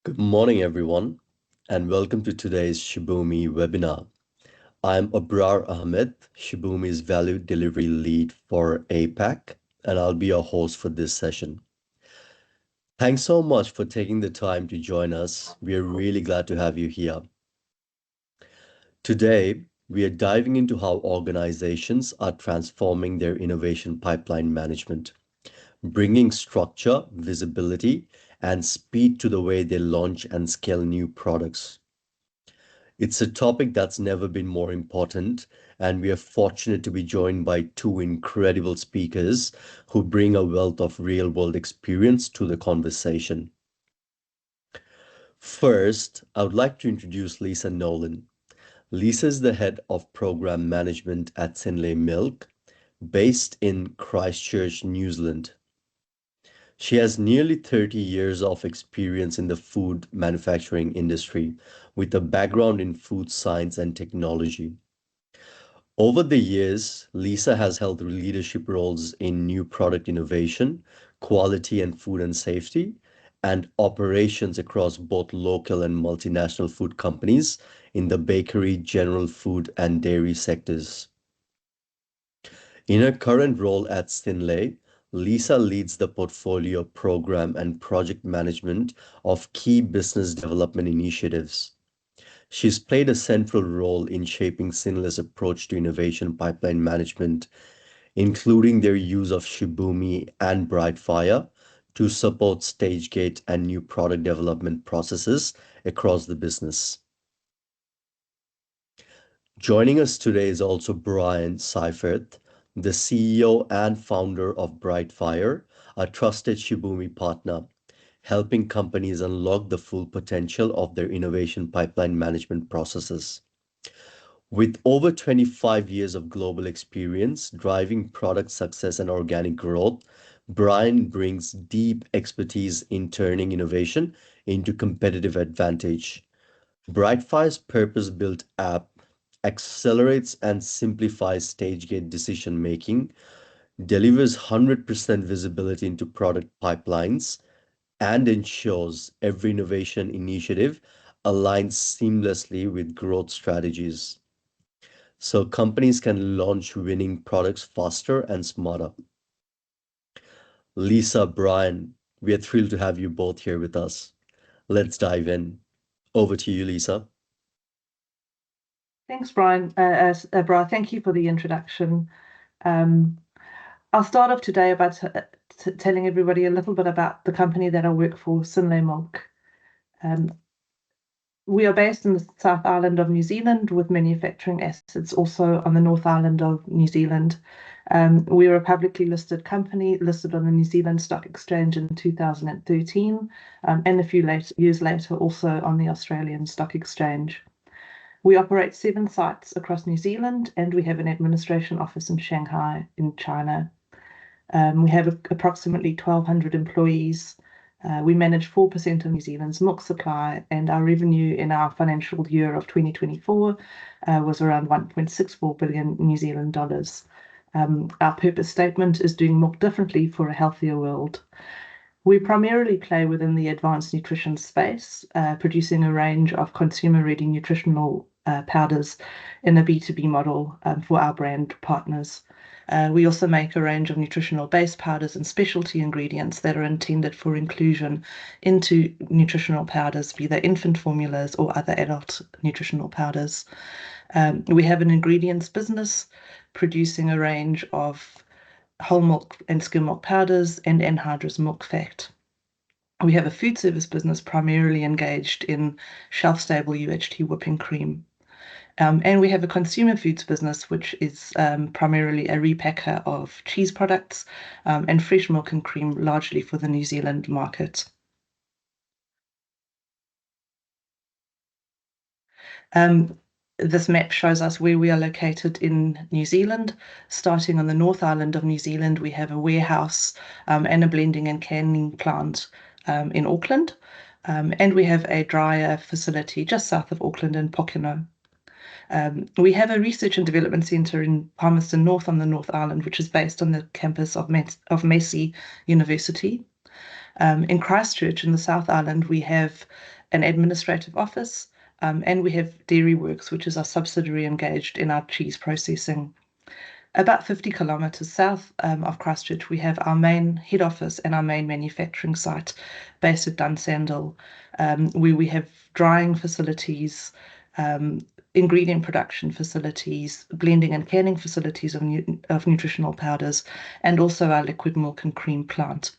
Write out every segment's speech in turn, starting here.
Good morning, everyone, and welcome to today's Shibumi webinar. I'm Abrar Ahmed, Shibumi's Value Delivery Lead for APAC, and I'll be your host for this session. Thanks so much for taking the time to join us. We are really glad to have you here. Today, we are diving into how organizations are transforming their innovation pipeline management, bringing structure, visibility, and speed to the way they launch and scale new products. It's a topic that's never been more important, and we are fortunate to be joined by two incredible speakers who bring a wealth of real world experience to the conversation. First, I would like to introduce Lisa Nowlan. Lisa is the head of program management at Synlait Milk, based in Christchurch, New Zealand. She has nearly 30 years of experience in the food manufacturing industry with a background in food science and technology. Over the years, Lisa has held leadership roles in new product innovation, quality and food and safety, and operations across both local and multinational food companies in the bakery, general food, and dairy sectors. In her current role at Synlait, Lisa leads the portfolio, program, and project management of key business development initiatives. She's played a central role in shaping Synlait's approach to innovation pipeline management, including their use of Shibumi and BrightFire to support stage gate and new product development processes across the business. Joining us today is also Bryan Seyfarth, the CEO and founder of BrightFire, a trusted Shibumi partner, helping companies unlock the full potential of their innovation pipeline management processes. With over 25 years of global experience driving product success and organic growth, Bryan brings deep expertise in turning innovation into competitive advantage. BrightFire's purpose-built app accelerates and simplifies stage gate decision making, delivers 100% visibility into product pipelines, and ensures every innovation initiative aligns seamlessly with growth strategies so companies can launch winning products faster and smarter. Lisa, Bryan, we are thrilled to have you both here with us. Let's dive in. Over to you, Lisa. Thanks, Bryan. Bryan, thank you for the introduction. I'll start off today by telling everybody a little bit about the company that I work for, Synlait Milk. We are based in the South Island of New Zealand with manufacturing assets also on the North Island of New Zealand. We are a publicly listed company listed on the New Zealand Stock Exchange in 2013 and a few years later also on the Australian Stock Exchange. We operate 7 sites across New Zealand and we have an administration office in Shanghai in China. We have approximately 1,200 employees. We manage 4% of New Zealand's milk supply, and our revenue in our financial year of 2024 was around 1.64 billion New Zealand dollars. Our purpose statement is doing milk differently for a healthier world. We primarily play within the advanced nutrition space, producing a range of consumer-ready nutritional powders in a B2B model for our brand partners. We also make a range of nutritional base powders and specialty ingredients that are intended for inclusion into nutritional powders, be they infant formulas or other adult nutritional powders. We have an ingredients business producing a range of whole milk and skim milk powders and anhydrous milk fat. We have a food service business primarily engaged in shelf-stable UHT whipping cream. And we have a consumer foods business, which is primarily a repacker of cheese products and fresh milk and cream, largely for the New Zealand market. This map shows us where we are located in New Zealand. Starting on the North Island of New Zealand, we have a warehouse and a blending and canning plant in Auckland. And we have a dryer facility just south of Auckland in Pokeno. We have a research and development centre in Palmerston North on the North Island, which is based on the campus of Massey University. In Christchurch, in the South Island, we have an administrative office, and we have Dairy Works, which is our subsidiary engaged in our cheese processing. About 50 kilometres south of Christchurch, we have our main head office and our main manufacturing site based at Dunsandel, where we have drying facilities, ingredient production facilities, blending and canning facilities of nutritional powders, and also our liquid milk and cream plant.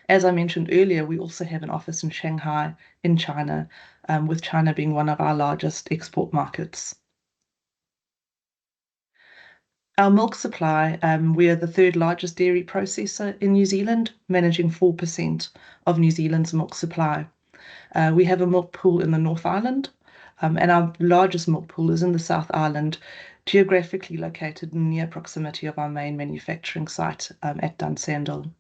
As I mentioned earlier, we also have an office in Shanghai in China, with China being one of our largest export markets. Our milk supply, we are the third largest dairy processor in New Zealand, managing 4% of New Zealand's milk supply. We have a milk pool in the North Island, and our largest milk pool is in the South Island, geographically located in near proximity of our main manufacturing site at Dunsandel.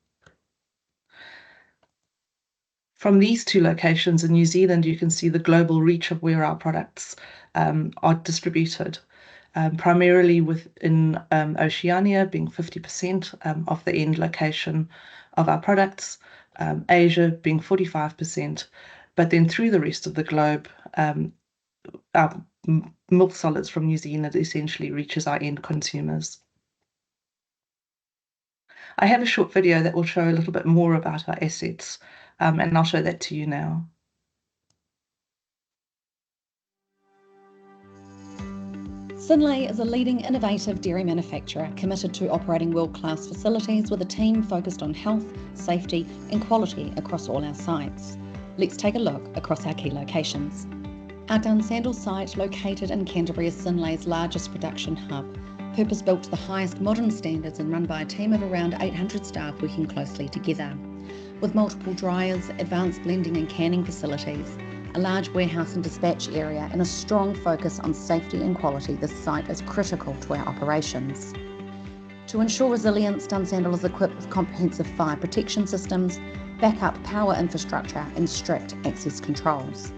From these two locations in New Zealand, you can see the global reach of where our products are distributed. Primarily within Oceania, being 50% of the end location of our products, Asia being 45%, but then through the rest of the globe, our milk solids from New Zealand essentially reaches our end consumers. I have a short video that will show a little bit more about our assets, and I'll show that to you now. Synlait is a leading innovative dairy manufacturer committed to operating world-class facilities with a team focused on health, safety and quality across all our sites. Let's take a look across our key locations. Our Dunsandel site, located in Canterbury, is Synlait's largest production hub, purpose-built to the highest modern standards and run by a team of around 800 staff working closely together. With multiple dryers, advanced blending and canning facilities, a large warehouse and dispatch area, and a strong focus on safety and quality, this site is critical to our operations. To ensure resilience, Dunsandel is equipped with comprehensive fire protection systems, backup power infrastructure, and strict access controls.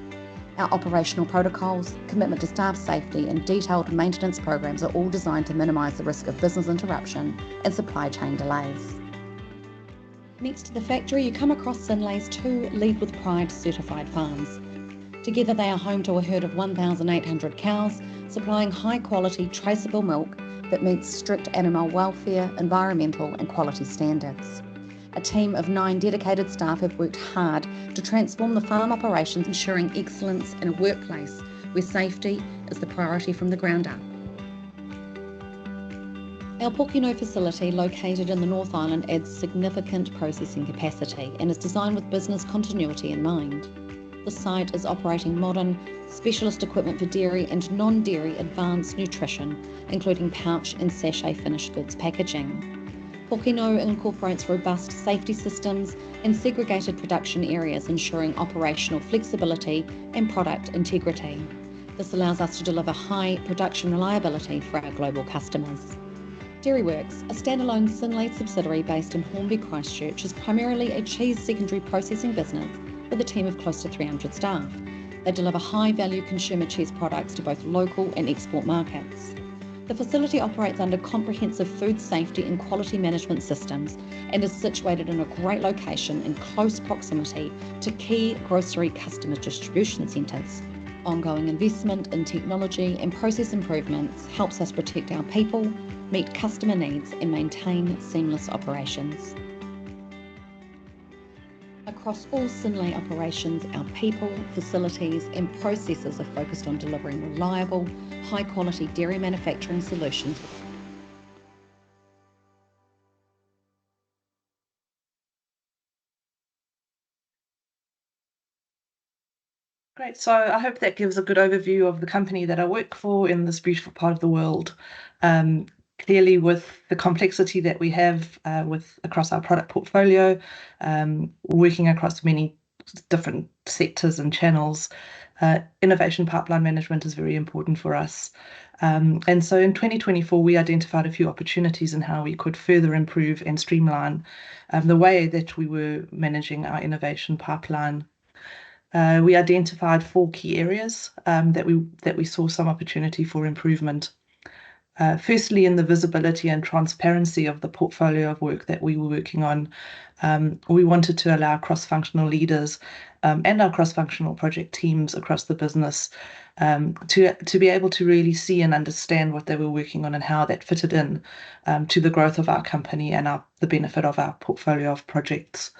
Our operational protocols, commitment to staff safety, and detailed maintenance programs are all designed to minimise the risk of business interruption and supply chain delays. Next to the factory, you come across Synlait's 2 Lead with Pride certified farms. Together they are home to a herd of 1,800 cows, supplying high-quality, traceable milk that meets strict animal welfare, environmental and quality standards. A team of 9 dedicated staff have worked hard to transform the farm operations, ensuring excellence in a workplace where safety is the priority from the ground up. Our Pōkeno facility, located in the North Island, adds significant processing capacity and is designed with business continuity in mind. The site is operating modern, specialist equipment for dairy and non-dairy advanced nutrition, including pouch and sachet finished goods packaging. Pōkeno incorporates robust safety systems and segregated production areas, ensuring operational flexibility and product integrity. This allows us to deliver high production reliability for our global customers. Dairyworks, a standalone Synlait subsidiary based in Hornby, Christchurch, is primarily a cheese secondary processing business with a team of close to 300 staff. They deliver high-value consumer cheese products to both local and export markets. The facility operates under comprehensive food safety and quality management systems and is situated in a great location in close proximity to key grocery customer distribution centres. Ongoing investment in technology and process improvements helps us protect our people, meet customer needs and maintain seamless operations. Across all Synlait operations, our people, facilities and processes are focused on delivering reliable, high-quality dairy manufacturing solutions. Great, so I hope that gives a good overview of the company that I work for in this beautiful part of the world. Clearly, with the complexity that we have across our product portfolio, working across many different sectors and channels, innovation pipeline management is very important for us. And so in 2024, we identified a few opportunities in how we could further improve and streamline the way that we were managing our innovation pipeline. We identified 4 key areas that we saw some opportunity for improvement. Firstly, in the visibility and transparency of the portfolio of work that we were working on, we wanted to allow cross-functional leaders and our cross-functional project teams across the business to be able to really see and understand what they were working on and how that fitted in to the growth of our company and the benefit of our portfolio of projects.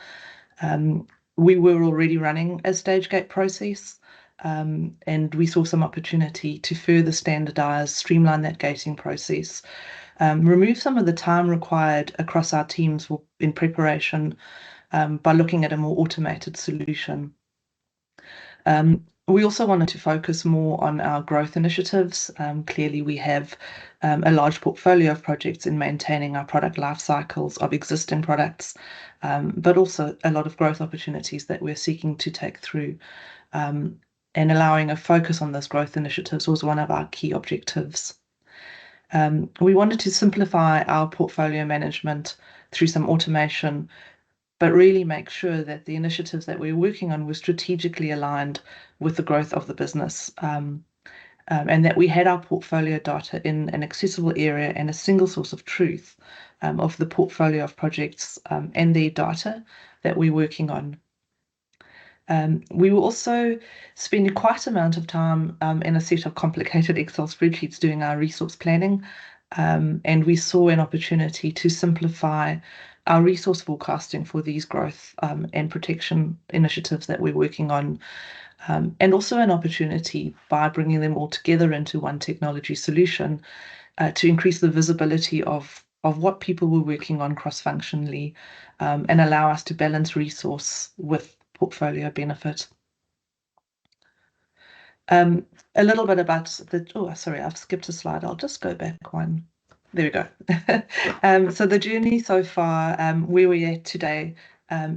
We were already running a stage gate process, and we saw some opportunity to further standardize, streamline that gating process, remove some of the time required across our teams in preparation by looking at a more automated solution. We also wanted to focus more on our growth initiatives. Clearly, we have a large portfolio of projects in maintaining our product life cycles of existing products, but also a lot of growth opportunities that we're seeking to take through. And allowing a focus on those growth initiatives was one of our key objectives. We wanted to simplify our portfolio management through some automation, but really make sure that the initiatives that we're working on were strategically aligned with the growth of the business, and that we had our portfolio data in an accessible area and a single source of truth of the portfolio of projects and their data that we're working on. We were also spending quite an amount of time in a set of complicated Excel spreadsheets doing our resource planning, and we saw an opportunity to simplify our resource forecasting for these growth and protection initiatives that we're working on, and also an opportunity by bringing them all together into one technology solution to increase the visibility of what people were working on cross-functionally and allow us to balance resource with portfolio benefit. A little bit about sorry, I've skipped a slide. I'll just go back one. There we go. So the journey so far, where we're at today,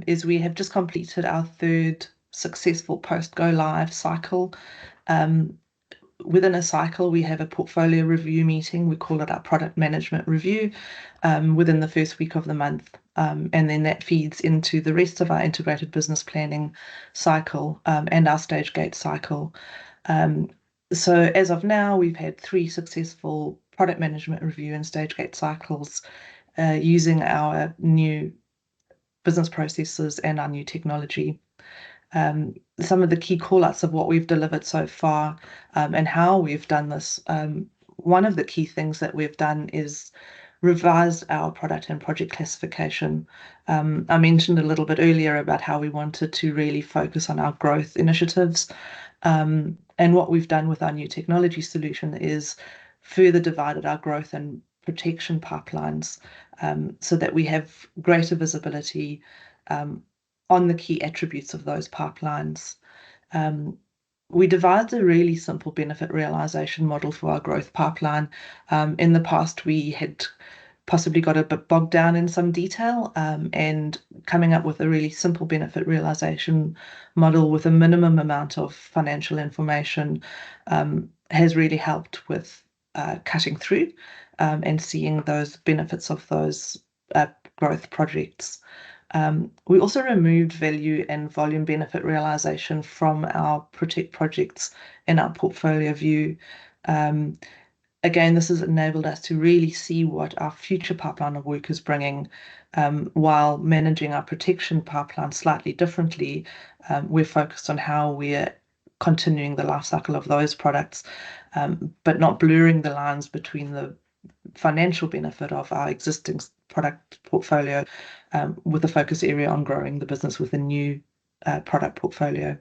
is we have just completed our third successful post-go live cycle. Within a cycle, we have a portfolio review meeting. We call it our product management review within the first week of the month. And then that feeds into the rest of our integrated business planning cycle and our stage gate cycle. So as of now, we've had 3 successful product management review and stage gate cycles using our new business processes and our new technology. Some of the key call-outs of what we've delivered so far and how we've done this. One of the key things that we've done is revised our product and project classification. I mentioned a little bit earlier about how we wanted to really focus on our growth initiatives. And what we've done with our new technology solution is further divided our growth and protection pipelines so that we have greater visibility on the key attributes of those pipelines. We devised a really simple benefit realization model for our growth pipeline. In the past, we had possibly got a bit bogged down in some detail, and coming up with a really simple benefit realization model with a minimum amount of financial information has really helped with cutting through and seeing those benefits of those growth projects. We also removed value and volume benefit realization from our protect projects in our portfolio view. Again, this has enabled us to really see what our future pipeline of work is bringing, while managing our protection pipeline slightly differently. We're focused on how we're continuing the life cycle of those products, but not blurring the lines between the financial benefit of our existing product portfolio with a focus area on growing the business with a new product portfolio.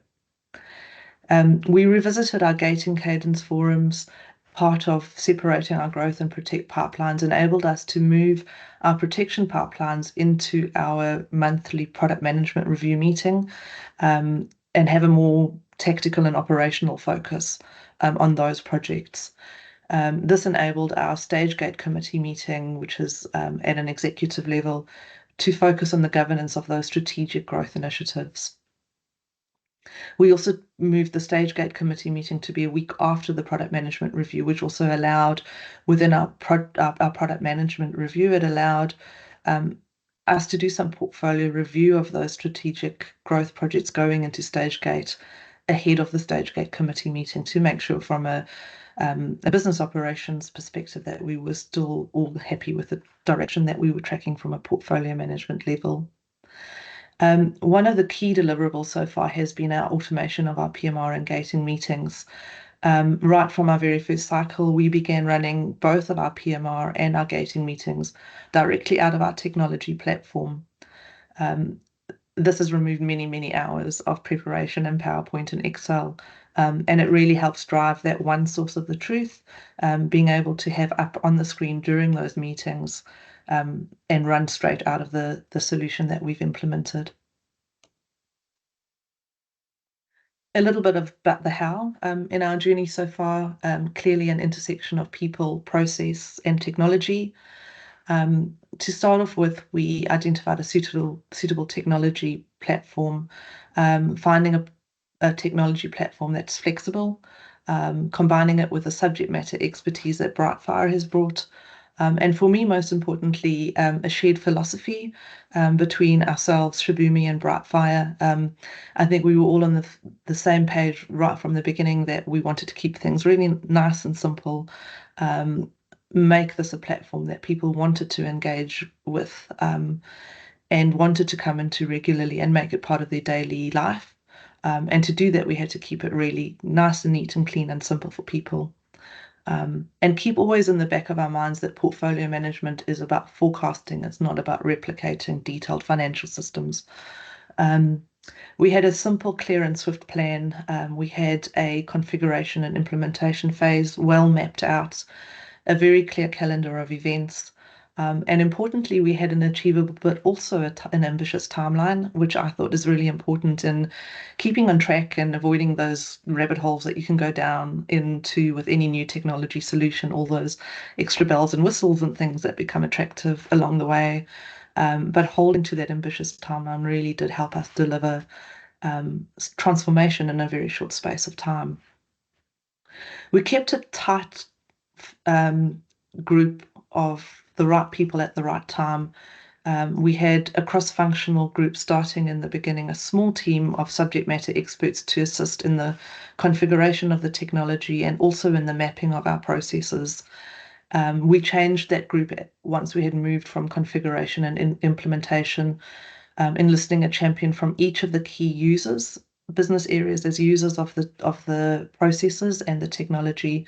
We revisited our gating cadence forums. Part of separating our growth and protect pipelines enabled us to move our protection pipelines into our monthly product management review meeting and have a more tactical and operational focus on those projects. This enabled our stage gate committee meeting, which is at an executive level, to focus on the governance of those strategic growth initiatives. We also moved the stage gate committee meeting to be a week after the product management review, which also allowed, within our product management review, it allowed us to do some portfolio review of those strategic growth projects going into stage gate, ahead of the stage gate committee meeting to make sure from a business operations perspective that we were still all happy with the direction that we were tracking from a portfolio management level. One of the key deliverables so far has been our automation of our PMR and gating meetings. Right from our very first cycle, we began running both of our PMR and our gating meetings directly out of our technology platform. This has removed many, many hours of preparation in PowerPoint and Excel, and it really helps drive that one source of the truth, being able to have up on the screen during those meetings and run straight out of the solution that we've implemented. A little bit about the how in our journey so far, clearly an intersection of people, process, and technology. To start off with, we identified a suitable technology platform, finding a technology platform that's flexible, combining it with the subject matter expertise that BrightFire has brought, and for me, most importantly, a shared philosophy between ourselves, Shibumi and BrightFire. I think we were all on the same page right from the beginning that we wanted to keep things really nice and simple, make this a platform that people wanted to engage with and wanted to come into regularly and make it part of their daily life. And to do that, we had to keep it really nice and neat and clean and simple for people. And keep always in the back of our minds that portfolio management is about forecasting. It's not about replicating detailed financial systems. We had a simple, clear and swift plan. We had a configuration and implementation phase well mapped out, a very clear calendar of events. And importantly, we had an achievable but also an ambitious timeline, which I thought is really important in keeping on track and avoiding those rabbit holes that you can go down into with any new technology solution, all those extra bells and whistles and things that become attractive along the way. But holding to that ambitious timeline really did help us deliver transformation in a very short space of time. We kept a tight group of the right people at the right time. We had a cross-functional group starting in the beginning, a small team of subject matter experts to assist in the configuration of the technology and also in the mapping of our processes. We changed that group once we had moved from configuration and implementation, enlisting a champion from each of the key users, business areas as users of the processes and the technology.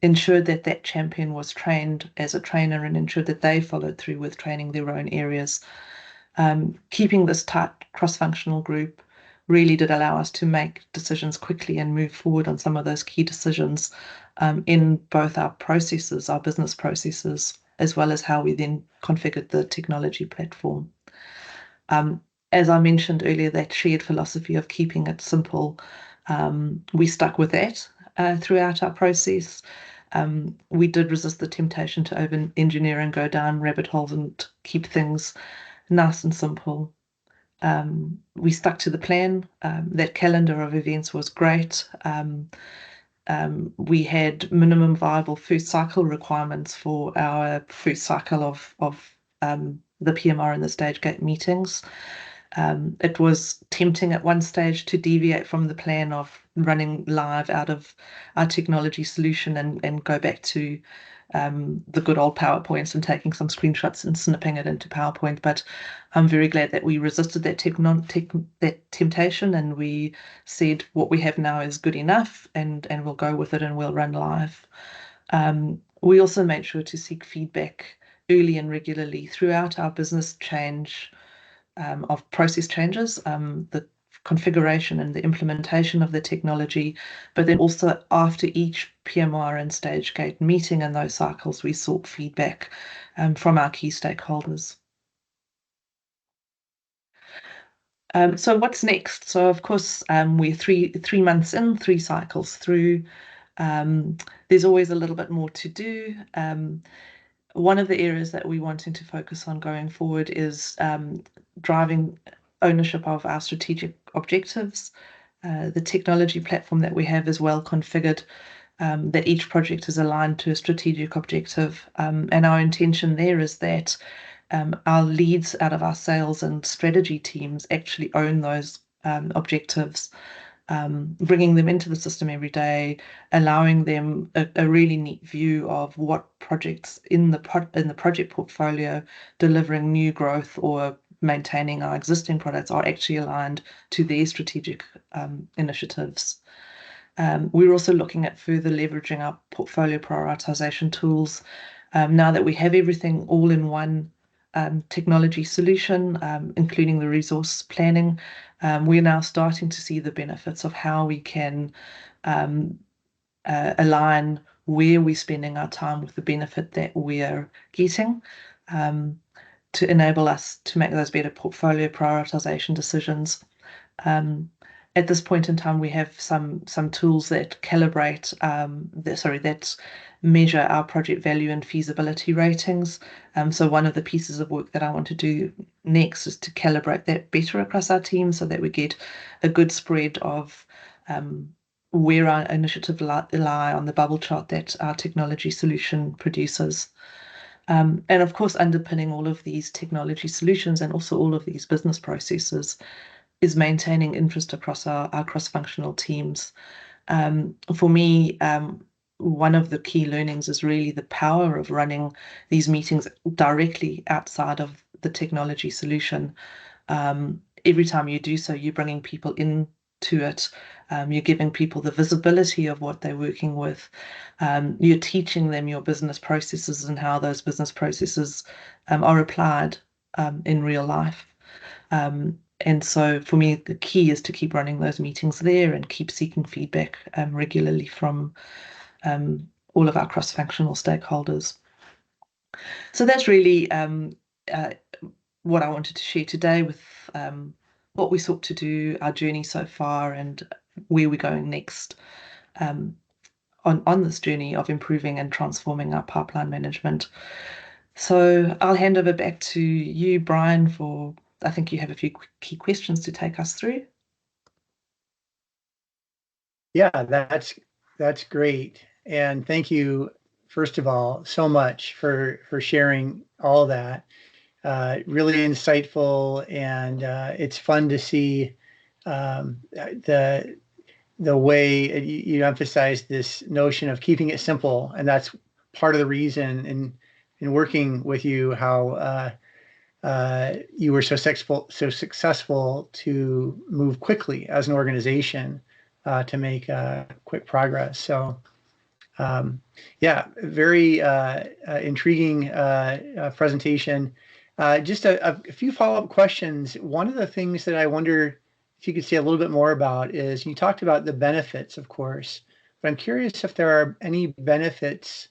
Ensured that champion was trained as a trainer and ensured that they followed through with training their own areas. Keeping this tight cross-functional group really did allow us to make decisions quickly and move forward on some of those key decisions in both our processes, our business processes, as well as how we then configured the technology platform. As I mentioned earlier, that shared philosophy of keeping it simple, we stuck with that. Throughout our process, we did resist the temptation to over-engineer and go down rabbit holes and keep things nice and simple. We stuck to the plan. That calendar of events was great. We had minimum viable first cycle requirements for our first cycle of the PMR and the stage gate meetings. It was tempting at one stage to deviate from the plan of running live out of our technology solution and go back to the good old PowerPoints and taking some screenshots and snipping it into PowerPoint. But I'm very glad that we resisted that temptation and we said what we have now is good enough and we'll go with it and we'll run live. We also made sure to seek feedback early and regularly throughout our business change of process changes, the configuration and the implementation of the technology, but then also after each PMR and stage gate meeting in those cycles, we sought feedback from our key stakeholders. So what's next? So of course, we're three months in, 3 cycles through. There's always a little bit more to do. One of the areas that we're wanting to focus on going forward is driving ownership of our strategic objectives. The technology platform that we have is well configured, that each project is aligned to a strategic objective. And our intention there is that our leads out of our sales and strategy teams actually own those objectives. bringing them into the system every day, allowing them a really neat view of what projects in the project portfolio delivering new growth or maintaining our existing products are actually aligned to their strategic initiatives. We're also looking at further leveraging our portfolio prioritization tools. Now that we have everything all in one technology solution, including the resource planning, we're now starting to see the benefits of how we can align where we're spending our time with the benefit that we're getting, to enable us to make those better portfolio prioritization decisions. At this point in time, we have some tools that calibrate, that measure our project value and feasibility ratings. So one of the pieces of work that I want to do next is to calibrate that better across our team so that we get a good spread of where our initiative lie on the bubble chart that our technology solution produces. And of course, underpinning all of these technology solutions and also all of these business processes is maintaining interest across our cross-functional teams. For me, one of the key learnings is really the power of running these meetings directly outside of the technology solution. Every time you do so, you're bringing people into it. You're giving people the visibility of what they're working with. You're teaching them your business processes and how those business processes are applied in real life. And so for me, the key is to keep running those meetings there and keep seeking feedback regularly from all of our cross-functional stakeholders. So that's really what I wanted to share today with what we sought to do, our journey so far, and where we're going next on this journey of improving and transforming our pipeline management. So I'll hand over back to you, Bryan, for I think you have a few key questions to take us through. Yeah, that's great. And thank you, first of all, so much for sharing all of that. Really insightful, and it's fun to see the way you emphasize this notion of keeping it simple, and that's part of the reason in working with you how you were so successful to move quickly as an organization to make quick progress. So yeah, very intriguing presentation. Just a few follow-up questions. One of the things that I wonder if you could say a little bit more about is you talked about the benefits, of course, but I'm curious if there are any benefits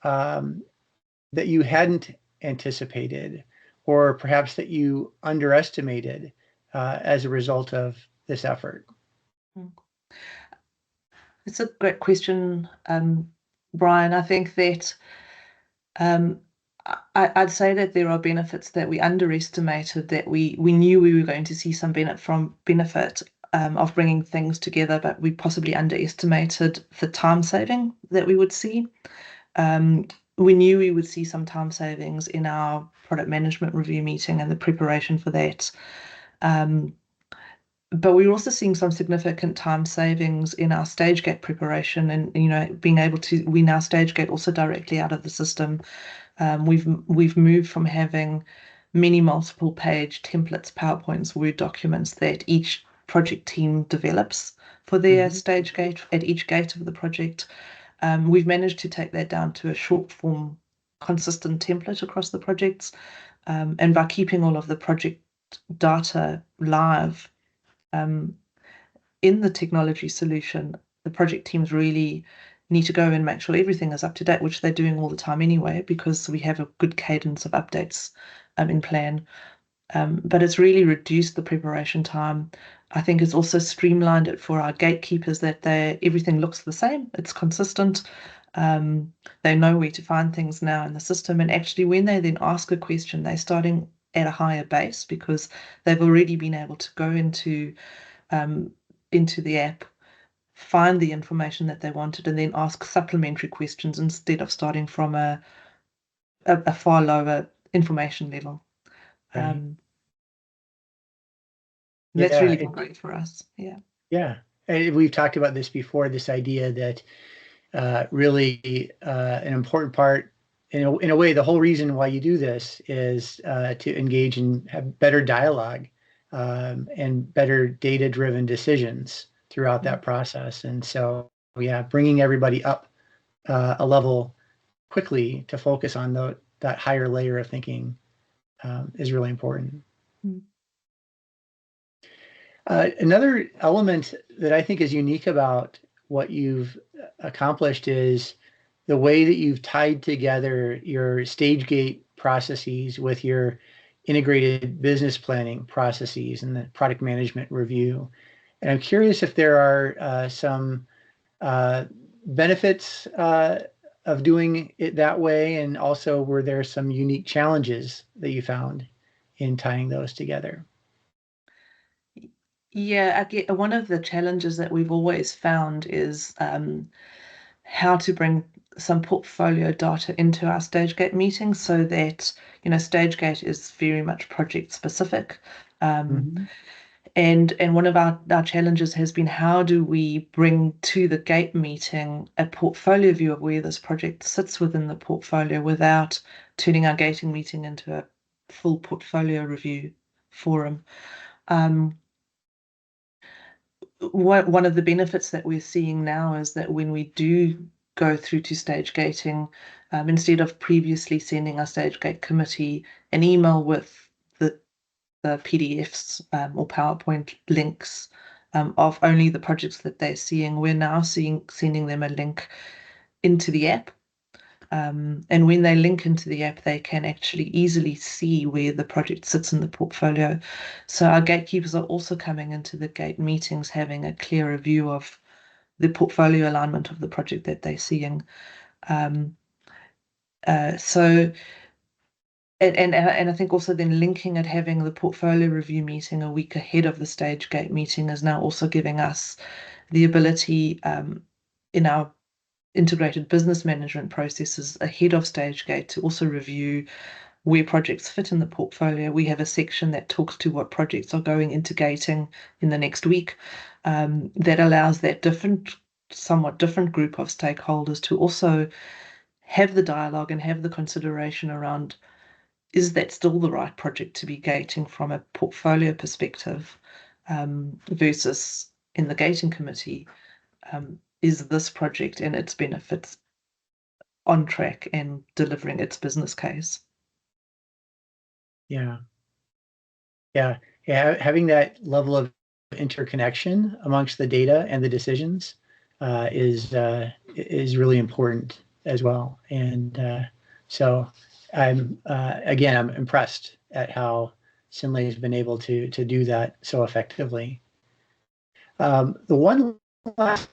that you hadn't anticipated, or perhaps that you underestimated as a result of this effort. It's a great question, Bryan. I think that I'd say that there are benefits that we underestimated, that we knew we were going to see some benefit of bringing things together, but we possibly underestimated the time saving that we would see. We knew we would see some time savings in our product management review meeting and the preparation for that. But we're also seeing some significant time savings in our stage gate preparation, and being able to we now stage gate also directly out of the system. We've moved from having many multiple page templates, PowerPoints, Word documents that each project team develops for their stage gate at each gate of the project. We've managed to take that down to a short form, consistent template across the projects, and by keeping all of the project data live in the technology solution, the project teams really need to go and make sure everything is up to date, which they're doing all the time anyway, because we have a good cadence of updates in plan. But it's really reduced the preparation time. I think it's also streamlined it for our gatekeepers, that everything looks the same, it's consistent. They know where to find things now in the system, and actually when they then ask a question, they're starting at a higher base because they've already been able to go into the app, find the information that they wanted, and then ask supplementary questions instead of starting from a far lower information level. Right. That's really been great for us. Yeah. Yeah. we've talked about this before, this idea that really an important part, in a way, the whole reason why you do this is to engage and have better dialogue and better data-driven decisions throughout that process. And so, yeah, bringing everybody up a level quickly to focus on that higher layer of thinking is really important. Mm. Another element that I think is unique about what you've accomplished is the way that you've tied together your stage gate processes with your integrated business planning processes and the product management review. And I'm curious if there are some benefits of doing it that way, and also were there some unique challenges that you found in tying those together? Yeah, one of the challenges that we've always found is how to bring some portfolio data into our stage gate meetings so that, stage gate is very much project specific. And one of our challenges has been, how do we bring to the gate meeting a portfolio view of where this project sits within the portfolio without turning our gating meeting into a full portfolio review forum. One of the benefits that we're seeing now is that when we do go through to stage gating, instead of previously sending our stage gate committee an email with the PDFs or PowerPoint links of only the projects that they're seeing, we're now sending them a link into the app. And when they link into the app, they can actually easily see where the project sits in the portfolio. So our gatekeepers are also coming into the gate meetings having a clearer view of the portfolio alignment of the project that they're seeing. And I think also then linking it, having the portfolio review meeting a week ahead of the stage gate meeting is now also giving us the ability in our integrated business management processes ahead of stage gate to also review where projects fit in the portfolio. We have a section that talks to what projects are going into gating in the next week. That allows that somewhat different group of stakeholders to also have the dialogue and have the consideration around, is that still the right project to be gating from a portfolio perspective, versus in the gating committee, is this project and its benefits on track and delivering its business case? Yeah. Having that level of interconnection amongst the data and the decisions is really important as well. And so I'm impressed at how Synlait has been able to do that so effectively. The one last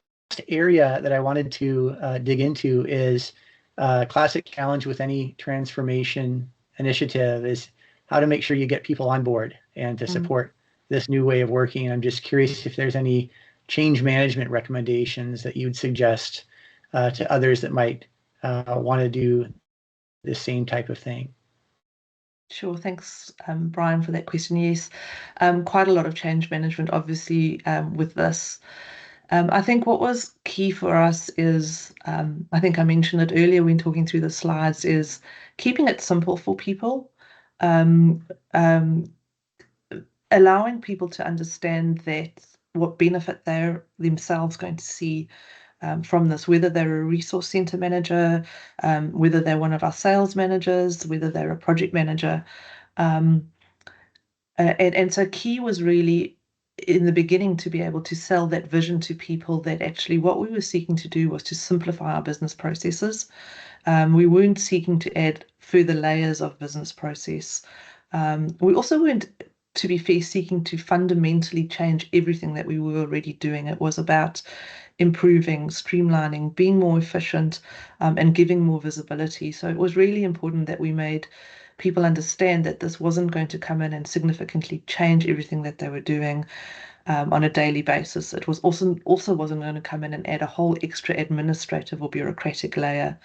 area that I wanted to dig into is a classic challenge with any transformation initiative is how to make sure you get people on board and to support this new way of working. And I'm just curious if there's any change management recommendations that you'd suggest to others that might want to do the same type of thing. Sure, thanks, Bryan, for that question. Yes, quite a lot of change management, obviously, with this. I think what was key for us is, I think I mentioned it earlier when talking through the slides, is keeping it simple for people, allowing people to understand that what benefit they're themselves going to see from this, whether they're a resource center manager, whether they're one of our sales managers, whether they're a project manager. And so key was really in the beginning to be able to sell that vision to people, that actually what we were seeking to do was to simplify our business processes. We weren't seeking to add further layers of business process. We also weren't, to be fair, seeking to fundamentally change everything that we were already doing. It was about improving, streamlining, being more efficient, and giving more visibility. So it was really important that we made people understand that this wasn't going to come in and significantly change everything that they were doing on a daily basis. It was also wasn't going to come in and add a whole extra administrative or bureaucratic layer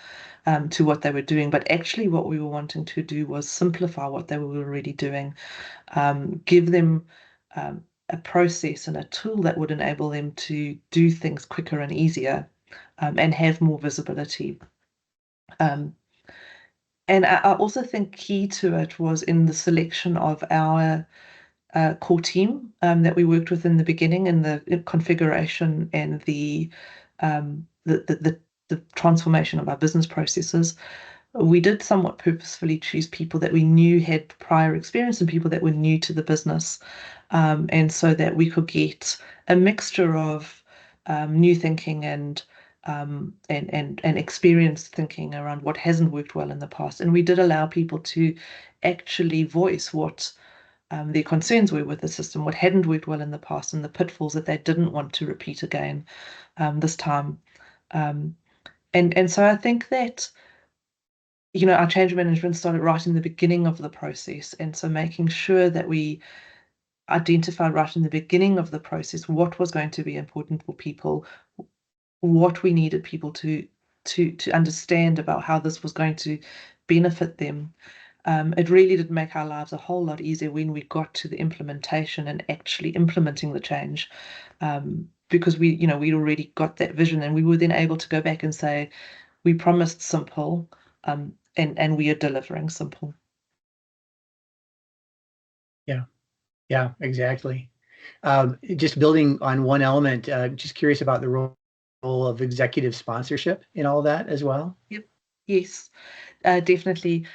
to what they were doing. But actually what we were wanting to do was simplify what they were already doing, give them a process and a tool that would enable them to do things quicker and easier, and have more visibility. And I also think key to it was in the selection of our core team that we worked with in the beginning, in the configuration and the transformation of our business processes. We did somewhat purposefully choose people that we knew had prior experience and people that were new to the business, and so that we could get a mixture of new thinking and experienced thinking around what hasn't worked well in the past. And we did allow people to actually voice what their concerns were with the system, what hadn't worked well in the past, and the pitfalls that they didn't want to repeat again this time. And so I think that, you know, our change management started right in the beginning of the process, and so making sure that we identified right in the beginning of the process what was going to be important for people, what we needed people to understand about how this was going to benefit them. It really did make our lives a whole lot easier when we got to the implementation and actually implementing the change, because we'd already got that vision, and we were then able to go back and say, we promised simple, and we are delivering simple. Yeah, exactly. Just building on one element, just curious about the role of executive sponsorship in all that as well. Yep. Yes, definitely.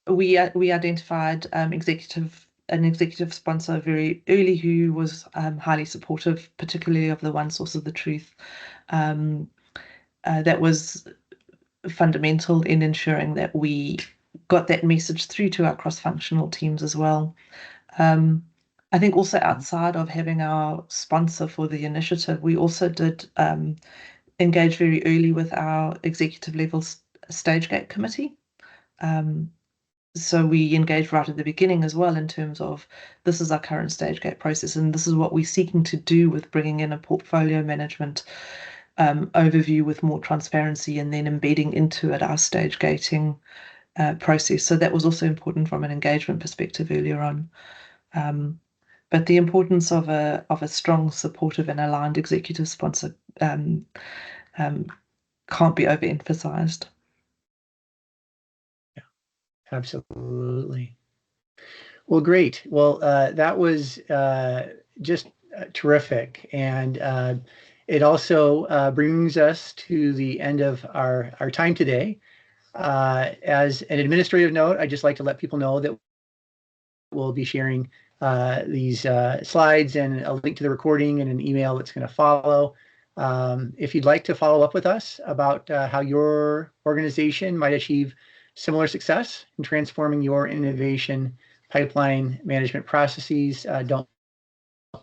We identified an executive sponsor very early who was highly supportive, particularly of the one source of the truth. That was fundamental in ensuring that we got that message through to our cross-functional teams as well. I think also outside of having our sponsor for the initiative, we also did engage very early with our executive level stage gate committee. So we engaged right at the beginning as well in terms of, this is our current stage gate process, and this is what we're seeking to do with bringing in a portfolio management overview with more transparency, and then embedding into it our stage gating process. So that was also important from an engagement perspective earlier on. But the importance of a strong, supportive, and aligned executive sponsor can't be overemphasized. Yeah, absolutely. Well, great. Well, that was just terrific, and it also brings us to the end of our time today. As an administrative note, I'd just like to let people know that we'll be sharing these slides and a link to the recording and an email that's going to follow. If you'd like to follow up with us about how your organization might achieve similar success in transforming your innovation pipeline management processes, don't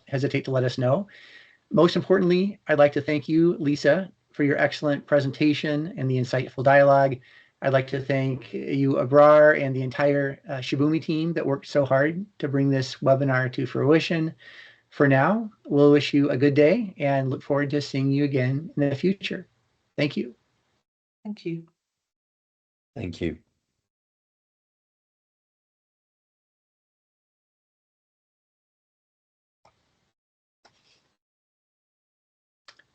hesitate to let us know. Most importantly, I'd like to thank you, Lisa, for your excellent presentation and the insightful dialogue. I'd like to thank you, Abrar, and the entire Shibumi team that worked so hard to bring this webinar to fruition. For now, we'll wish you a good day and look forward to seeing you again in the future. Thank you. Thank you. Thank you.